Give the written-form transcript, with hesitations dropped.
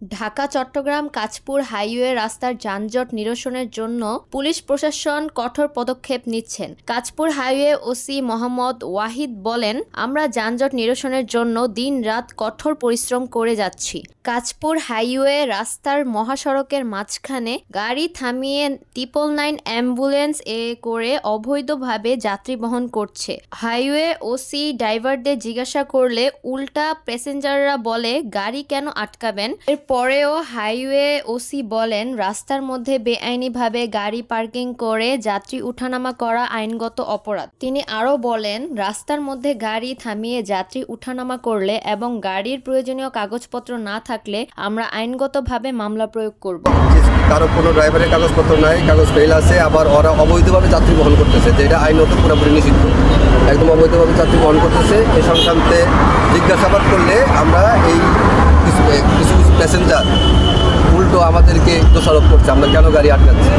Dhaka Chittagong Kanchpur highway রাস্তার যানজট নিরসনের জন্য পুলিশ প্রশাসন কঠোর পদক্ষেপ নিচ্ছেন। কাঁচপুর হাইওয়ে ওসি মোহাম্মদ ওয়াহিদ বলেন, আমরা যানজট নিরসনের জন্য দিন-রাত কঠোর পরিশ্রম করে যাচ্ছি। কাঁচপুর হাইওয়ে রাস্তার মহাসড়কের মাঝখানে গাড়ি থামিয়ে 999 অ্যাম্বুলেন্স করে অবৈধভাবে যাত্রী বহন করছে। হাইওয়ে ওসি ড্রাইভারদের জিজ্ঞাসা করলে উল্টা প্যাসেঞ্জাররা বলে গাড়ি কেন আটকাবেন। পরেও হাইওয়ে ওসি বলেন, রাস্তার মধ্যে বেআইনিভাবে গাড়ি পার্কিং করে যাত্রী উঠানামা করা আইনগত অপরাধ। তিনি আরও বলেন, রাস্তার মধ্যে গাড়ি থামিয়ে যাত্রী উঠানামা করলে এবং গাড়ির প্রয়োজনীয় কাগজপত্র না থাকলে আমরা আইনগতভাবে মামলা প্রয়োগ করব। কারো কোনো ড্রাইভারের কাগজপত্র নাই, কাগজ ফেল আছে, আবার ওরা অবৈধভাবে যাত্রী বহন করতেছে, যেটা আইনত পুরোপুরি নিষিদ্ধ। একদম অবৈধভাবে যাত্রী বহন করতেছে। এই সংক্রান্তে জিজ্ঞাসাবাদ করলে আমরা এই কিছু কিছু প্যাসেঞ্জার উল্টো আমাদেরকে দোষারোপ করছে আমরা কেন গাড়ি আটকাচ্ছি।